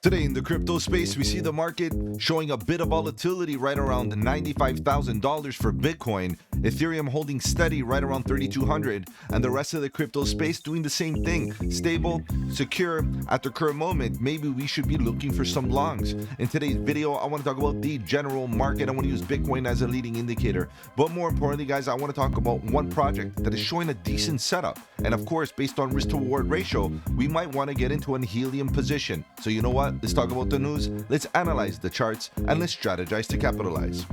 Today in the crypto space, we see the market showing a bit of volatility right around $95,000 for Bitcoin, Ethereum holding steady right around 3,200, and the rest of the crypto space doing the same thing, stable, secure. At the current moment, maybe we should be looking for some longs. In today's video, I want to talk about the general market. I want to use Bitcoin as a leading indicator, but more importantly, guys, I want to talk about one project that is showing a decent setup, and of course, based on risk to reward ratio, we might want to get into an Helium position. So you know what? Let's talk about the news, let's analyze the charts, and let's strategize to capitalize.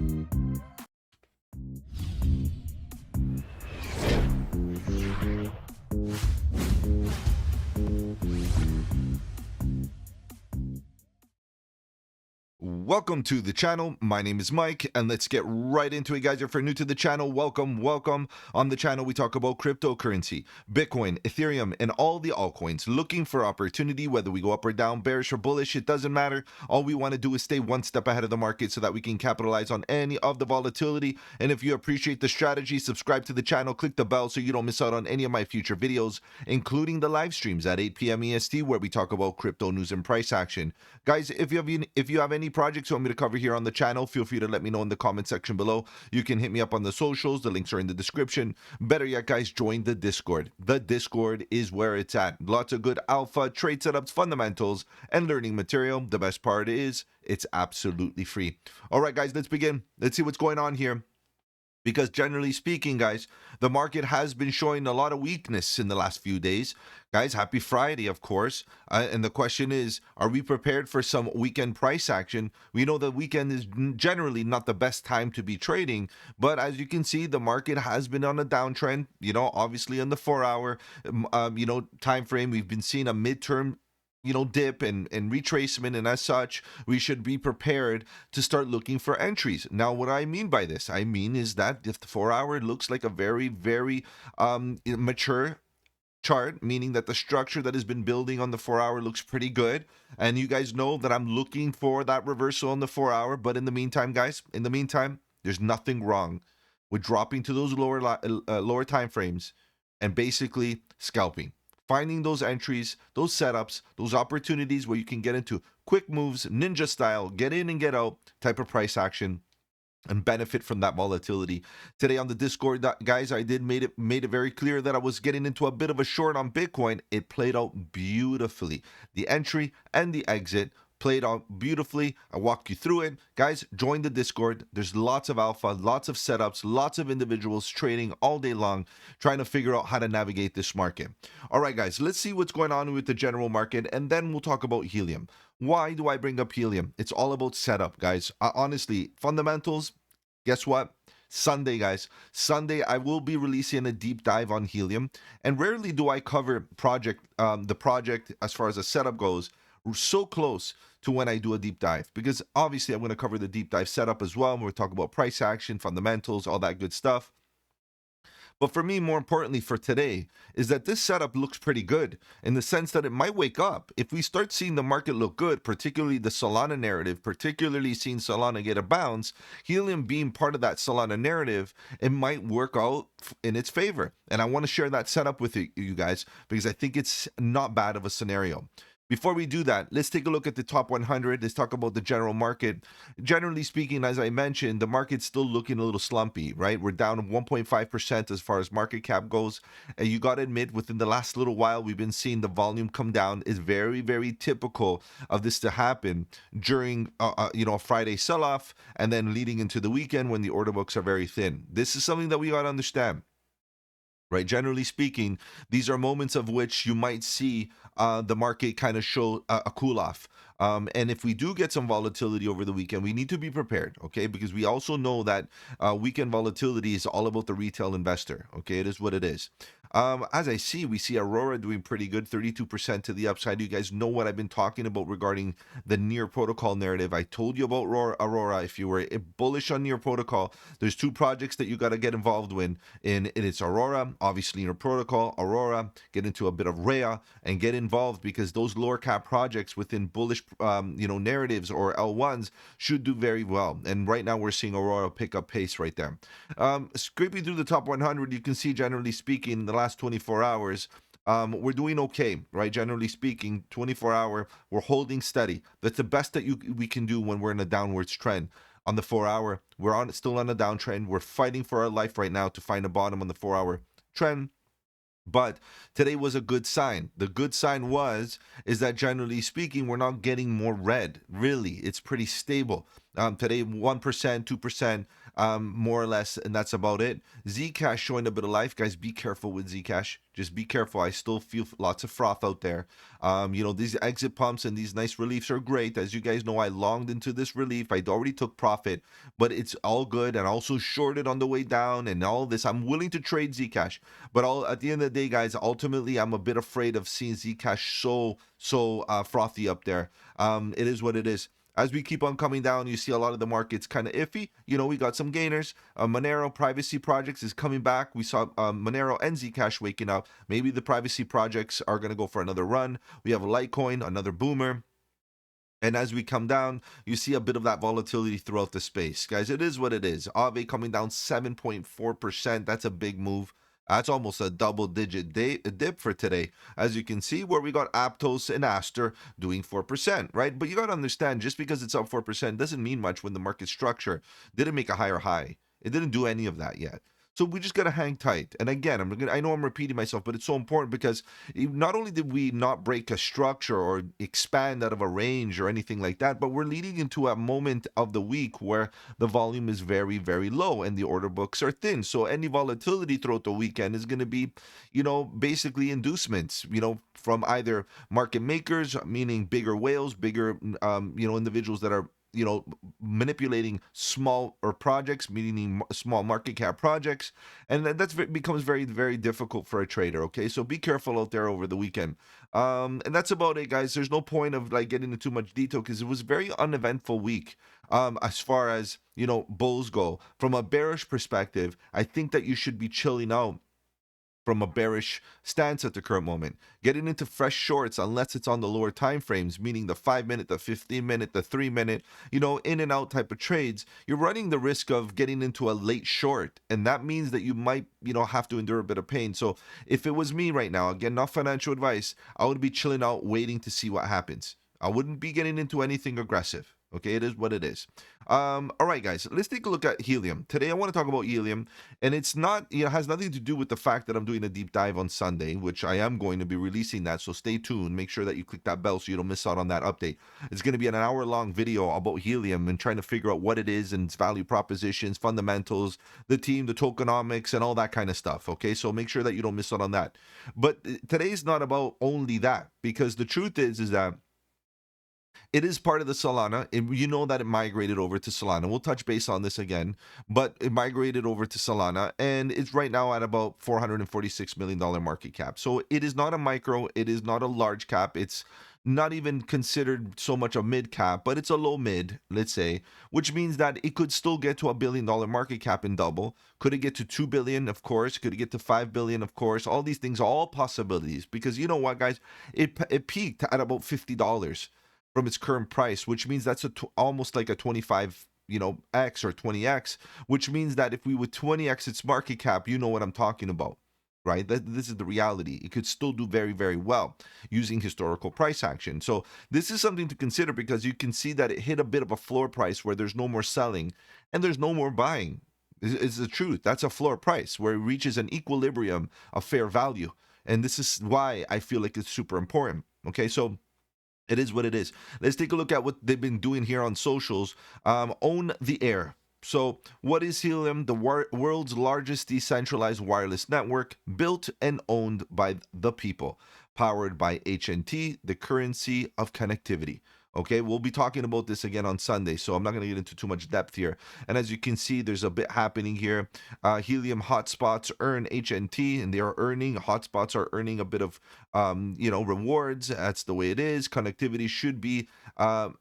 Welcome to the channel. My name is Mike, and let's get right into it, guys. If you're new to the channel, welcome. On the channel, we talk about cryptocurrency, Bitcoin, Ethereum, and all the altcoins. Looking for opportunity, whether we go up or down, bearish or bullish, it doesn't matter. All we want to do is stay one step ahead of the market so that we can capitalize on any of the volatility. And if you appreciate the strategy, subscribe to the channel, click the bell so you don't miss out on any of my future videos, including the live streams at 8 p.m. EST, where we talk about crypto news and price action. Guys, if you have any projects you want me to cover here on the channel, feel free to let me know in the comment section below. You can hit me up on the socials. The links are in the description. Better yet, guys, join the Discord. The Discord is where it's at. Lots of good alpha, trade setups, fundamentals, and learning material. The best part is it's absolutely free. All right, guys, let's begin. Let's see what's going on here. Because generally speaking, guys, the market has been showing a lot of weakness in the last few days. Guys, happy Friday, of course. And the question is, are we prepared for some weekend price action? We know the weekend is generally not the best time to be trading. But as you can see, the market has been on a downtrend. Obviously on the 4-hour, time frame, we've been seeing a midterm dip and retracement, and as such, we should be prepared to start looking for entries. Now, what I mean by this, is that if the 4-hour looks like a very, very mature chart, meaning that the structure that has been building on the 4-hour looks pretty good, and you guys know that I'm looking for that reversal on the 4-hour, but in the meantime, guys, there's nothing wrong with dropping to those lower time frames and basically scalping. Finding those entries, those setups, those opportunities where you can get into quick moves, ninja style, get in and get out type of price action and benefit from that volatility. Today on the Discord, guys, I made it very clear that I was getting into a bit of a short on Bitcoin. It played out beautifully. The entry and the exit played out beautifully. I walk you through it. Guys, join the Discord. There's lots of alpha, lots of setups, lots of individuals trading all day long, trying to figure out how to navigate this market. All right, guys, let's see what's going on with the general market, and then we'll talk about Helium. Why do I bring up Helium? It's all about setup, guys. Honestly, fundamentals, guess what? Sunday, guys. Sunday, I will be releasing a deep dive on Helium, and rarely do I cover the project as far as a setup goes so close to when I do a deep dive, because obviously I'm going to cover the deep dive setup as well. We're talking about price action, fundamentals, all that good stuff. But for me, more importantly for today, is that this setup looks pretty good in the sense that it might wake up. If we start seeing the market look good, particularly the Solana narrative, particularly seeing Solana get a bounce, Helium being part of that Solana narrative, it might work out in its favor. And I want to share that setup with you guys, because I think it's not bad of a scenario. Before we do that, let's take a look at the top 100. Let's talk about the general market. Generally speaking, as I mentioned, the market's still looking a little slumpy, right? We're down 1.5% as far as market cap goes. And you got to admit, within the last little while, we've been seeing the volume come down. It's very, very typical of this to happen during, a Friday sell-off and then leading into the weekend when the order books are very thin. This is something that we got to understand. Right, generally speaking, these are moments of which you might see the market kind of show a cool off. And if we do get some volatility over the weekend, we need to be prepared, okay? Because we also know that weekend volatility is all about the retail investor, okay? It is what it is. As I see, we see Aurora doing pretty good, 32% to the upside. You guys know what I've been talking about regarding the Near Protocol narrative. I told you about Aurora. If you were bullish on Near Protocol, there's two projects that you got to get involved with. And it's Aurora, obviously Near Protocol, Aurora, get into a bit of Rhea, and get involved, because those lower cap projects within bullish narratives or L1s should do very well. And right now we're seeing Aurora pick up pace right there. Scraping through the top 100, you can see, generally speaking, in the last 24 hours, we're doing okay, right? Generally speaking, 24-hour, we're holding steady. That's the best that we can do when we're in a downwards trend. On the 4-hour, we're on still on a downtrend. We're fighting for our life right now to find a bottom on the 4-hour trend. But today was a good sign. The good sign is that generally speaking, we're not getting more red. Really, it's pretty stable. Today, 1%, 2%, more or less, and that's about it. Zcash showing a bit of life, guys. Be careful with Zcash. Just be careful. I still feel lots of froth out there. These exit pumps and these nice reliefs are great. As you guys know, I longed into this relief. I already took profit, but it's all good. And also shorted on the way down and all this. I'm willing to trade Zcash. But at the end of the day, guys, ultimately, I'm a bit afraid of seeing Zcash so frothy up there. It is what it is. As we keep on coming down, you see a lot of the markets kind of iffy. We got some gainers. Monero privacy projects is coming back. We saw Monero and Zcash waking up. Maybe the privacy projects are going to go for another run. We have Litecoin, another boomer. And as we come down, you see a bit of that volatility throughout the space. Guys, it is what it is. Aave coming down 7.4%. That's a big move. That's almost a double-digit dip for today. As you can see, where we got Aptos and Aster doing 4%, right? But you got to understand, just because it's up 4% doesn't mean much when the market structure didn't make a higher high. It didn't do any of that yet. So we just got to hang tight. And again, I know I'm repeating myself, but it's so important because not only did we not break a structure or expand out of a range or anything like that, but we're leading into a moment of the week where the volume is very, very low and the order books are thin. So any volatility throughout the weekend is going to be, basically inducements, from either market makers, meaning bigger whales, bigger, individuals that are manipulating small or projects, meaning small market cap projects, and that becomes very, very difficult for a trader. Okay, so be careful out there over the weekend. And that's about it, guys. There's no point of getting into too much detail because it was a very uneventful week. As far as bulls go, from a bearish perspective, I think that you should be chilling out from a bearish stance at the current moment. Getting into fresh shorts, unless it's on the lower time frames, meaning the 5-minute, the 15-minute, the 3-minute, in and out type of trades, you're running the risk of getting into a late short. And that means that you might, have to endure a bit of pain. So if it was me right now, again, not financial advice, I would be chilling out, waiting to see what happens. I wouldn't be getting into anything aggressive. Okay, it is what it is. All right, guys, let's take a look at Helium. Today, I want to talk about Helium, and it's not, has nothing to do with the fact that I'm doing a deep dive on Sunday, which I am going to be releasing that. So stay tuned. Make sure that you click that bell so you don't miss out on that update. It's going to be an hour-long video about Helium and trying to figure out what it is and its value propositions, fundamentals, the team, the tokenomics, and all that kind of stuff. Okay, so make sure that you don't miss out on that. But today's not about only that, because the truth is that it is part of the Solana. You know that it migrated over to Solana. We'll touch base on this again, but it migrated over to Solana, and it's right now at about $446 million market cap. So it is not a micro. It is not a large cap. It's not even considered so much a mid cap, but it's a low mid, let's say, which means that it could still get to $1 billion market cap and double. Could it get to 2 billion? Of course. Could it get to 5 billion? Of course. All these things are all possibilities, because you know what, guys? It peaked at about $50 from its current price, which means that's almost like a 25 x or 20x, which means that if we would 20x its market cap, you know what I'm talking about, right? This is the reality. It could still do very, very well using historical price action. So this is something to consider, because you can see that it hit a bit of a floor price where there's no more selling and there's no more buying. It's the truth. That's a floor price where it reaches an equilibrium of fair value. And this is why I feel like it's super important. Okay, so it is what it is. Let's take a look at what they've been doing here on socials. Own the air. So what is Helium? The world's largest decentralized wireless network, built and owned by the people, powered by HNT, the currency of connectivity. Okay, we'll be talking about this again on Sunday, so I'm not going to get into too much depth here. And as you can see, there's a bit happening here. Helium hotspots earn HNT, and they are earning, hotspots are earning a bit of, rewards. That's the way it is. Connectivity should be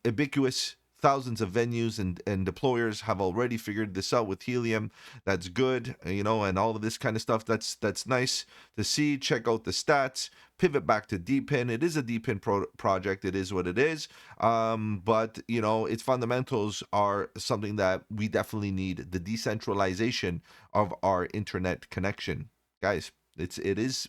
ubiquitous. Thousands of venues and deployers have already figured this out with Helium. That's good, and all of this kind of stuff. That's nice to see. Check out the stats. Pivot back to DPIN. It is a DPIN project. It is what it is. But its fundamentals are something that we definitely need. The decentralization of our internet connection, guys. It is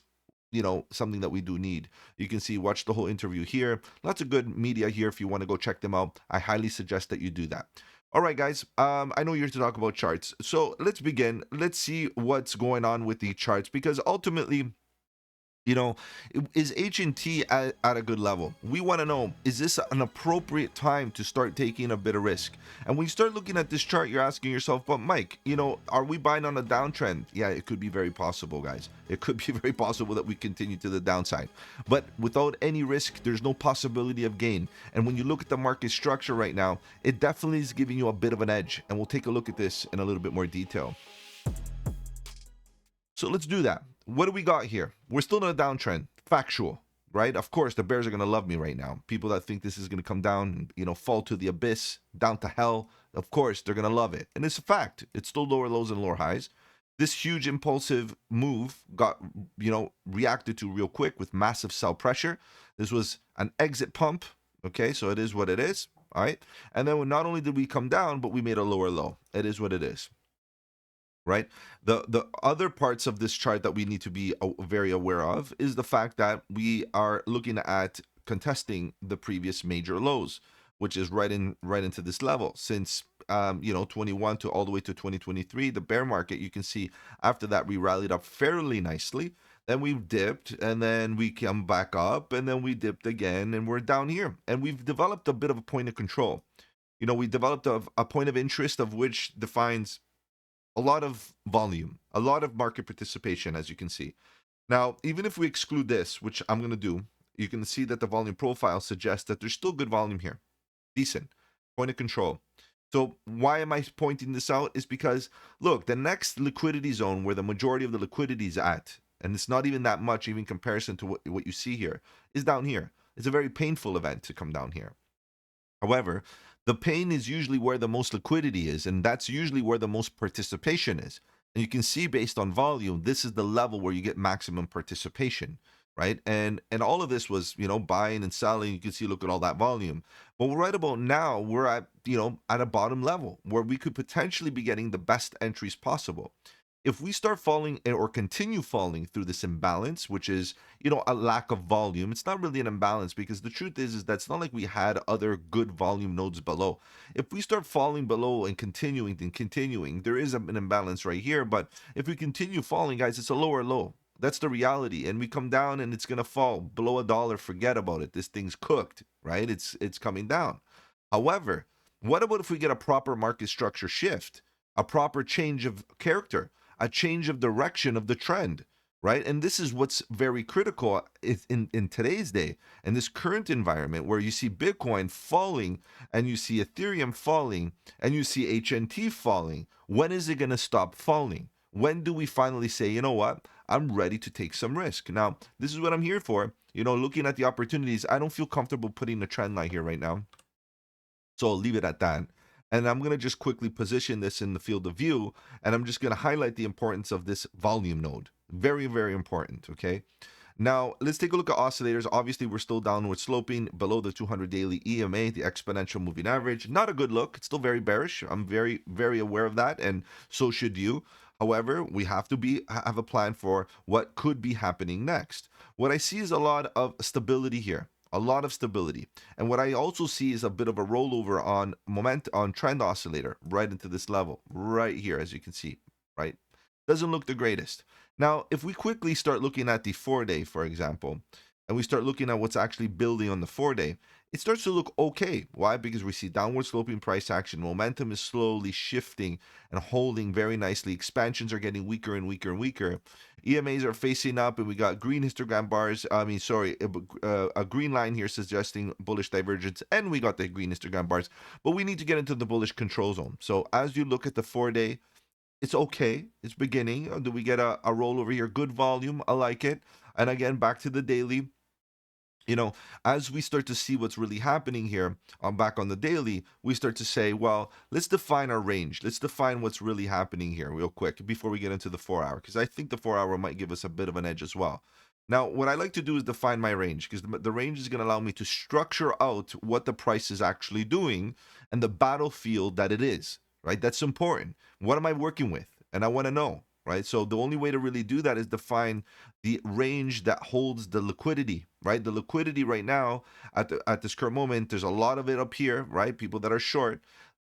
something that we do need. You can see, watch the whole interview here. Lots of good media here. If you want to go check them out, I highly suggest that you do that. All right, guys. I know you're here to talk about charts, so let's begin. Let's see what's going on with the charts, because ultimately, you know, is HNT at a good level? We want to know, is this an appropriate time to start taking a bit of risk? And when you start looking at this chart, you're asking yourself, but Mike, are we buying on a downtrend? Yeah, it could be very possible, guys. It could be very possible that we continue to the downside. But without any risk, there's no possibility of gain. And when you look at the market structure right now, it definitely is giving you a bit of an edge. And we'll take a look at this in a little bit more detail. So let's do that. What do we got here? We're still in a downtrend. Factual, right? Of course, the bears are going to love me right now. People that think this is going to come down, fall to the abyss, down to hell, of course, they're going to love it. And it's a fact. It's still lower lows and lower highs. This huge impulsive move got, reacted to real quick with massive sell pressure. This was an exit pump. Okay, so it is what it is. All right. And then not only did we come down, but we made a lower low. It is what it is. Right. The other parts of this chart that we need to be very aware of is the fact that we are looking at contesting the previous major lows, which is right into this level. Since 21 to all the way to 2023, the bear market, you can see after that we rallied up fairly nicely. Then we dipped, and then we come back up, and then we dipped again, and we're down here. And we've developed a bit of a point of control. We developed a point of interest of which defines a lot of volume, a lot of market participation, as you can see. Now, even if we exclude this, which I'm going to do, you can see that the volume profile suggests that there's still good volume here. Decent. Point of control. So why am I pointing this out? Is because, look, the next liquidity zone where the majority of the liquidity is at, and it's not even that much, even in comparison to what you see here, is down here. It's a very painful event to come down here. However, the pain is usually where the most liquidity is, and that's usually where the most participation is. And you can see based on volume, this is the level where you get maximum participation, right? And all of this was, buying and selling. You can see, look at all that volume. But right about now, we're at, at a bottom level where we could potentially be getting the best entries possible. If we start falling or continue falling through this imbalance, which is, a lack of volume, it's not really an imbalance, because the truth is that it's not like we had other good volume nodes below. If we start falling below and continuing, there is an imbalance right here. But if we continue falling, guys, it's a lower low. That's the reality. And we come down and it's going to fall below $1. Forget about it. This thing's cooked, right? It's coming down. However, what about if we get a proper market structure shift, a proper change of character, a change of direction of the trend, right? And this is what's very critical in today's day, in this current environment where you see Bitcoin falling and you see Ethereum falling and you see HNT falling. When is it going to stop falling? When do we finally say, you know what, I'm ready to take some risk? Now, this is what I'm here for. Looking at the opportunities, I don't feel comfortable putting a trend line here right now. So I'll leave it at that. And I'm going to just quickly position this in the field of view, and I'm just going to highlight the importance of this volume node. Very, very important, okay? Now, let's take a look at oscillators. Obviously, we're still downward sloping below the 200 daily EMA, the exponential moving average. Not a good look. It's still very bearish. I'm very, very aware of that, and so should you. However, we have to have a plan for what could be happening next. What I see is a lot of stability here. A lot of stability. And what I also see is a bit of a rollover on trend oscillator right into this level right here, as you can see, right? Doesn't look the greatest. Now, if we quickly start looking at the 4-day, for example, and we start looking at what's actually building on the 4-day, it starts to look okay. Why? Because we see downward sloping price action. Momentum is slowly shifting and holding very nicely. Expansions are getting weaker and weaker and weaker. EMAs are facing up, and we got green histogram bars. A green line here suggesting bullish divergence, and we got the green histogram bars. But we need to get into the bullish control zone. So as you look at the 4-day, it's okay. It's beginning. Do we get a rollover here? Good volume. I like it. And again, back to the daily. As we start to see what's really happening here, back on the daily, we start to say, well, let's define our range. Let's define what's really happening here real quick before we get into the 4-hour, because I think the 4-hour might give us a bit of an edge as well. Now, what I like to do is define my range, because the range is going to allow me to structure out what the price is actually doing and the battlefield that it is, right? That's important. What am I working with? And I want to know. right? So the only way to really do that is define the range that holds the liquidity, right? The liquidity right now at this current moment, there's a lot of it up here, right? People that are short.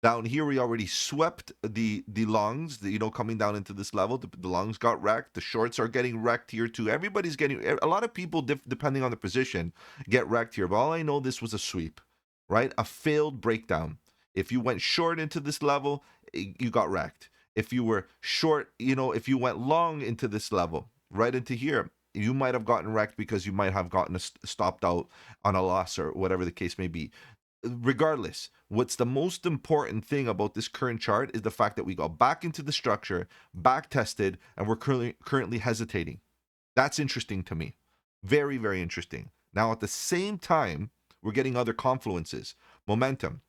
Down here, we already swept the longs, coming down into this level. The longs got wrecked. The shorts are getting wrecked here too. Everybody's getting, a lot of people, depending on the position, get wrecked here. But all I know, this was a sweep, right? A failed breakdown. If you went short into this level, you got wrecked. If you were short, if you went long into this level, right into here, you might have gotten wrecked because you might have gotten stopped out on a loss or whatever the case may be. Regardless, what's the most important thing about this current chart is the fact that we got back into the structure, back tested, and we're currently hesitating. That's interesting to me. Very, very interesting. Now, at the same time, we're getting other confluences. Momentum.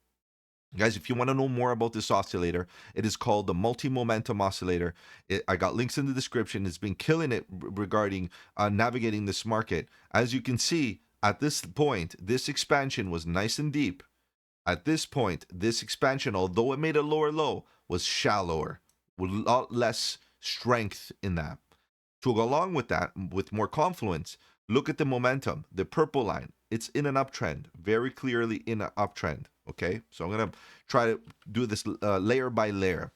Guys, if you want to know more about this oscillator, it is called the multi-momentum oscillator. I got links in the description. It's been killing it regarding navigating this market. As you can see, at this point, this expansion was nice and deep. At this point, this expansion, although it made a lower low, was shallower, with a lot less strength in that. To go along with that, with more confluence, look at the momentum, the purple line. It's in an uptrend, very clearly in an uptrend, okay? So I'm going to try to do this layer by layer.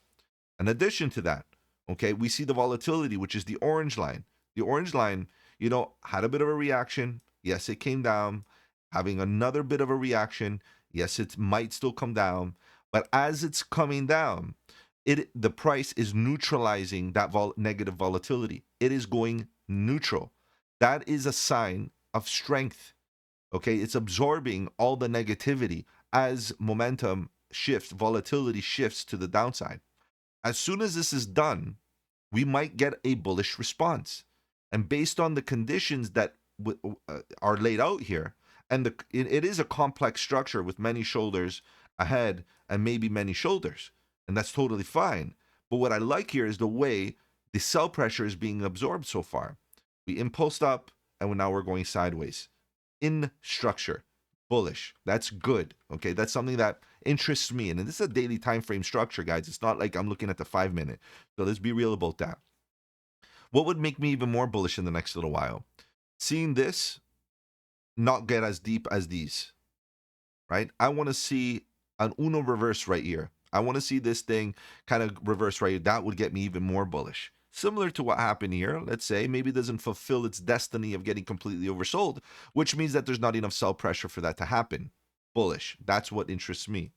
In addition to that, okay, we see the volatility, which is the orange line. The orange line, had a bit of a reaction. Yes, it came down, having another bit of a reaction. Yes, it might still come down, but as it's coming down, the price is neutralizing that negative volatility. It is going neutral. That is a sign of strength. Okay, it's absorbing all the negativity as momentum shifts, volatility shifts to the downside. As soon as this is done, we might get a bullish response. And based on the conditions that are laid out here, and it is a complex structure with many shoulders ahead and maybe many shoulders, and that's totally fine. But what I like here is the way the sell pressure is being absorbed so far. We impulsed up, and now we're going sideways. In structure, bullish. That's good. Okay, that's something that interests me. And this is a daily time frame structure, guys. It's not like I'm looking at the 5-minute. So let's be real about that. What would make me even more bullish in the next little while? Seeing this not get as deep as these, right? I want to see an Uno reverse right here. I want to see this thing kind of reverse right here. That would get me even more bullish. Similar to what happened here, let's say, maybe it doesn't fulfill its destiny of getting completely oversold, which means that there's not enough sell pressure for that to happen. Bullish. That's what interests me.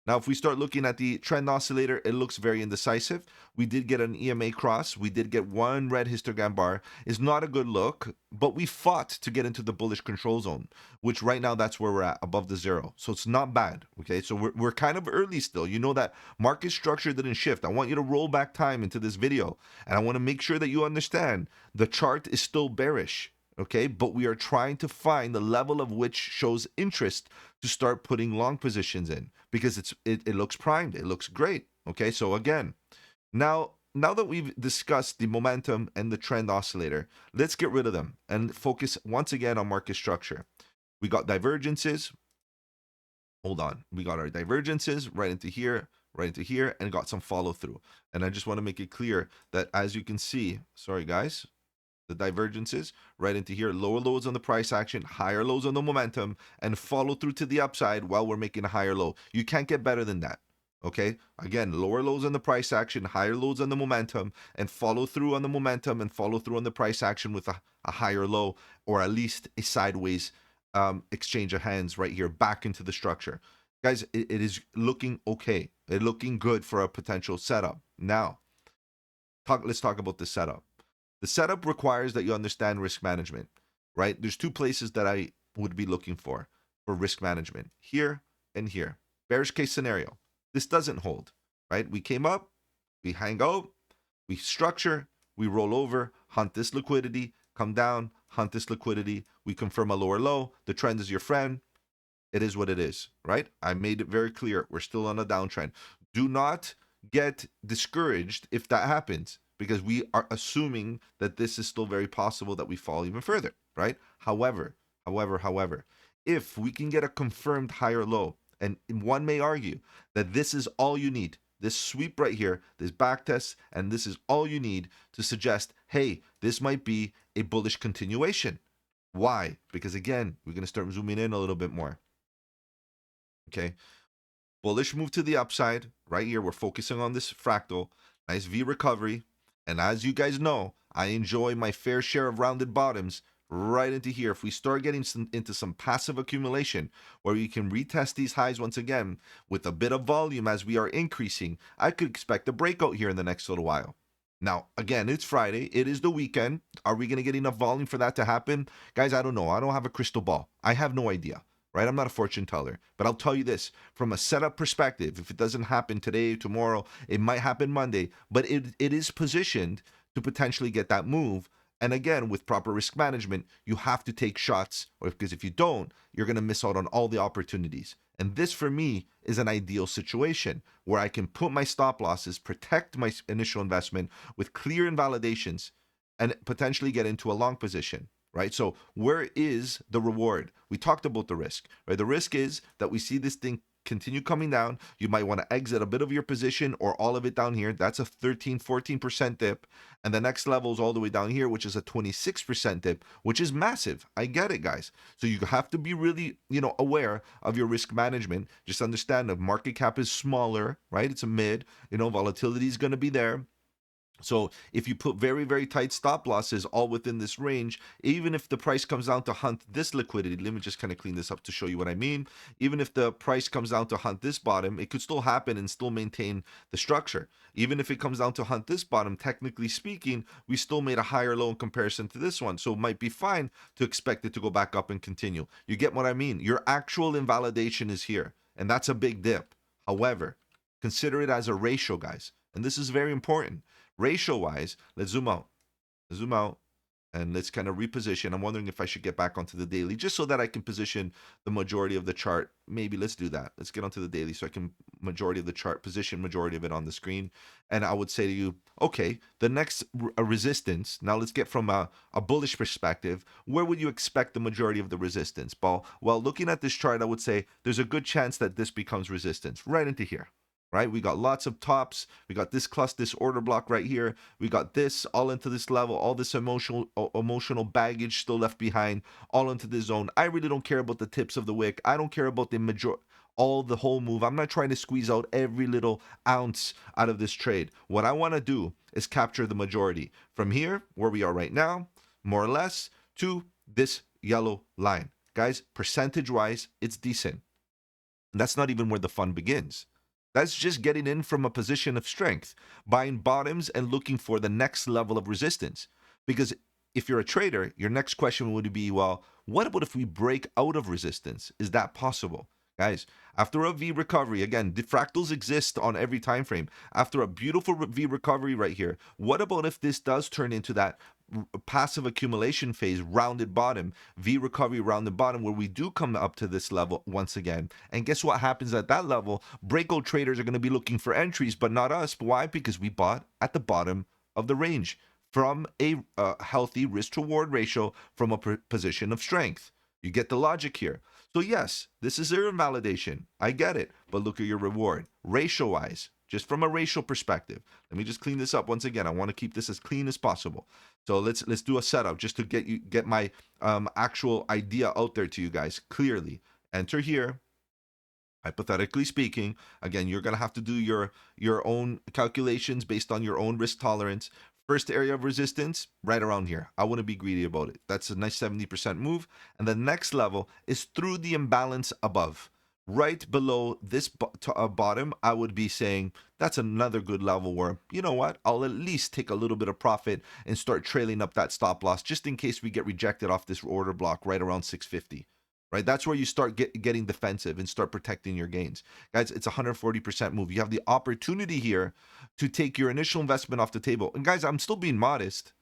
Now, if we start looking at the trend oscillator, it looks very indecisive. We did get an EMA cross. We did get one red histogram bar. It's not a good look, but we fought to get into the bullish control zone, which right now that's where we're at, above the zero. So it's not bad, okay? So we're kind of early still. You know that market structure didn't shift. I want you to roll back time into this video, and I want to make sure that you understand the chart is still bearish. Okay, but we are trying to find the level of which shows interest to start putting long positions in, because it looks primed, it looks great. Okay, so again, now that we've discussed the momentum and the trend oscillator, let's get rid of them and focus once again on market structure. We got divergences. Hold on, we got our divergences right into here, and got some follow through. And I just want to make it clear that, as you can see, sorry guys, the divergences right into here, lower lows on the price action, higher lows on the momentum, and follow through to the upside while we're making a higher low. You can't get better than that. Okay, again, lower lows on the price action, higher lows on the momentum, and follow through on the momentum and follow through on the price action with a higher low, or at least a sideways exchange of hands right here back into the structure. Guys, it is looking okay. It's looking good for a potential setup. Now, let's talk about the setup. The setup requires that you understand risk management, right? There's two places that I would be looking for risk management, here and here. Bearish case scenario. This doesn't hold, right? We came up, we hang out, we structure, we roll over, hunt this liquidity, come down, hunt this liquidity, we confirm a lower low, the trend is your friend. It is what it is, right? I made it very clear. We're still on a downtrend. Do not get discouraged if that happens, because we are assuming that this is still very possible that we fall even further, right? However, if we can get a confirmed higher low, and one may argue that this is all you need, this sweep right here, this back test, and this is all you need to suggest, hey, this might be a bullish continuation. Why? Because again, we're going to start zooming in a little bit more. Okay. Bullish move to the upside. Right here, we're focusing on this fractal. Nice V recovery. And as you guys know, I enjoy my fair share of rounded bottoms right into here. If we start getting into some passive accumulation where we can retest these highs once again with a bit of volume as we are increasing, I could expect a breakout here in the next little while. Now, again, it's Friday. It is the weekend. Are we going to get enough volume for that to happen? Guys, I don't know. I don't have a crystal ball. I have no idea, right? I'm not a fortune teller. But I'll tell you this, from a setup perspective, if it doesn't happen today, tomorrow, it might happen Monday, but it is positioned to potentially get that move. And again, with proper risk management, you have to take shots, because if you don't, you're going to miss out on all the opportunities. And this, for me, is an ideal situation where I can put my stop losses, protect my initial investment with clear invalidations, and potentially get into a long position, right? So where is the reward? We talked about the risk, right? The risk is that we see this thing continue coming down. You might want to exit a bit of your position or all of it down here. That's a 13-14% dip. And the next level is all the way down here, which is a 26% dip, which is massive. I get it, guys. So you have to be really, aware of your risk management. Just understand the market cap is smaller, right? It's a mid, volatility is going to be there. So if you put very, very tight stop losses all within this range, even if the price comes down to hunt this liquidity, let me just kind of clean this up to show you what I mean. Even if the price comes down to hunt this bottom, it could still happen and still maintain the structure. Even if it comes down to hunt this bottom, technically speaking, we still made a higher low in comparison to this one. So it might be fine to expect it to go back up and continue. You get what I mean? Your actual invalidation is here, and that's a big dip. However, consider it as a ratio, guys. And this is very important. Ratio-wise, let's zoom out. Zoom out. And let's kind of reposition. I'm wondering if I should get back onto the daily just so that I can position the majority of the chart. Maybe let's do that. Let's get onto the daily so I can majority of the chart, position majority of it on the screen. And I would say to you, okay, the next resistance, now let's get from a bullish perspective, where would you expect the majority of the resistance? Well, looking at this chart, I would say there's a good chance that this becomes resistance right into here. Right, we got lots of tops. We got this cluster, this order block right here. We got this all into this level, all this emotional baggage still left behind, all into this zone. I really don't care about the tips of the wick. I don't care about the whole move. I'm not trying to squeeze out every little ounce out of this trade. What I want to do is capture the majority from here, where we are right now, more or less, to this yellow line. Guys, percentage-wise, it's decent. And that's not even where the fun begins. That's just getting in from a position of strength, buying bottoms and looking for the next level of resistance. Because if you're a trader, your next question would be, well, what about if we break out of resistance? Is that possible? Guys, after a V recovery, again, the fractals exist on every time frame. After a beautiful V recovery right here, what about if this does turn into that passive accumulation phase, rounded bottom, V recovery, rounded bottom, where we do come up to this level once again? And guess what happens at that level? Breakout traders are going to be looking for entries, but not us. Why? Because we bought at the bottom of the range from a healthy risk-to-reward ratio, from a position of strength. You get the logic here. So yes, this is their invalidation. I get it. But look at your reward. Ratio-wise, just from a ratio perspective. Let me just clean this up once again. I want to keep this as clean as possible. So let's do a setup just to get my actual idea out there to you guys clearly. Enter here. Hypothetically speaking, again, you're going to have to do your own calculations based on your own risk tolerance. First area of resistance, right around here. I wouldn't be greedy about it. That's a nice 70% move. And the next level is through the imbalance above. Right below this bottom, I would be saying that's another good level where, you know what, I'll at least take a little bit of profit and start trailing up that stop loss just in case we get rejected off this order block right around 650. Right, that's where you start getting defensive and start protecting your gains. Guys, it's a 140% move. You have the opportunity here to take your initial investment off the table. And guys, I'm still being modest.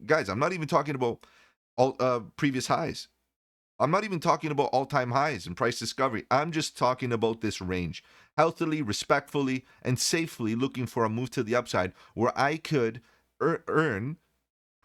Guys, I'm not even talking about all previous highs. I'm not even talking about all-time highs and price discovery. I'm just talking about this range. Healthily, respectfully, and safely looking for a move to the upside where I could earn,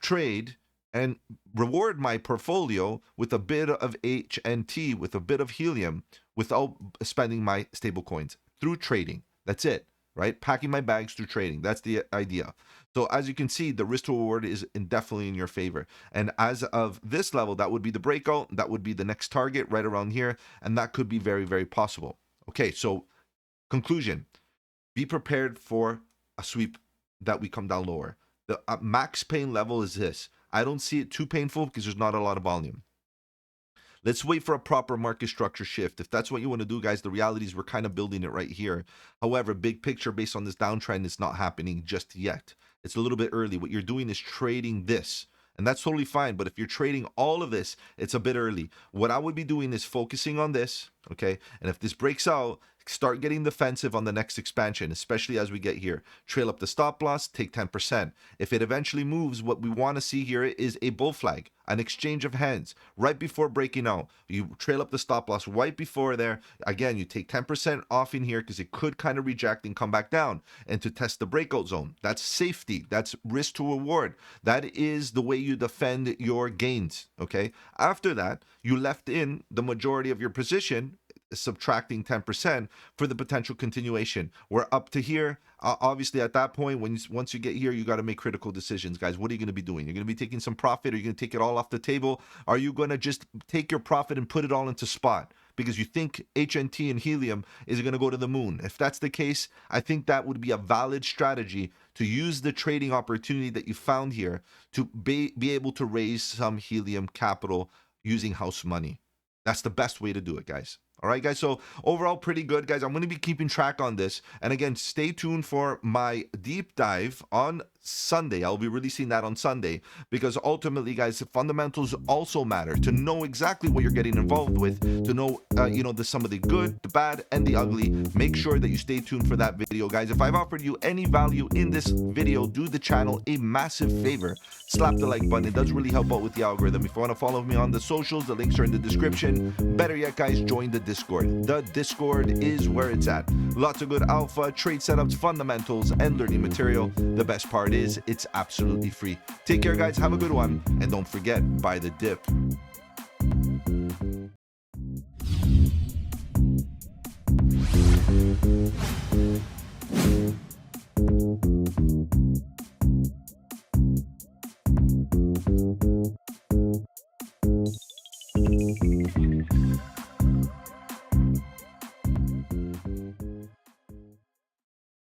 trade, and reward my portfolio with a bit of HNT, with a bit of Helium, without spending my stable coins through trading. That's it. right? Packing my bags through trading. That's the idea. So as you can see, the risk to reward is definitely in your favor. And as of this level, that would be the breakout. That would be the next target right around here. And that could be very, very possible. Okay, so conclusion, be prepared for a sweep that we come down lower. The max pain level is this. I don't see it too painful because there's not a lot of volume. Let's wait for a proper market structure shift. If that's what you want to do, guys, the reality is we're kind of building it right here. However, big picture based on this downtrend is not happening just yet. It's a little bit early. What you're doing is trading this. And that's totally fine. But if you're trading all of this, it's a bit early. What I would be doing is focusing on this, okay? And if this breaks out, start getting defensive on the next expansion, especially as we get here. Trail up the stop loss, take 10%. If it eventually moves, what we want to see here is a bull flag, an exchange of hands right before breaking out. You trail up the stop loss right before there. Again, you take 10% off in here because it could kind of reject and come back down, and to test the breakout zone. That's safety. That's risk to reward. That is the way you defend your gains, okay? After that, you left in the majority of your position, subtracting 10% for the potential continuation. We're up to here. Obviously, at that point, once you get here, you got to make critical decisions, guys. What are you going to be doing? You're going to be taking some profit. Are you going to take it all off the table? Are you going to just take your profit and put it all into spot because you think HNT and Helium is going to go to the moon? If that's the case, I think that would be a valid strategy to use the trading opportunity that you found here to be able to raise some Helium capital using house money. That's the best way to do it, guys. All right, guys. So overall, pretty good, guys. I'm going to be keeping track on this. And again, stay tuned for my deep dive on Sunday. I'll be releasing that on Sunday because ultimately, guys, the fundamentals also matter. To know exactly what you're getting involved with, to know, some of the good, the bad, and the ugly. Make sure that you stay tuned for that video, guys. If I've offered you any value in this video, do the channel a massive favor. Slap the like button. It does really help out with the algorithm. If you want to follow me on the socials, the links are in the description. Better yet, guys, join the Discord. The Discord is where it's at. Lots of good alpha, trade setups, fundamentals, and learning material. The best part is it's absolutely free. Take care, guys. Have a good one. And don't forget, buy the dip.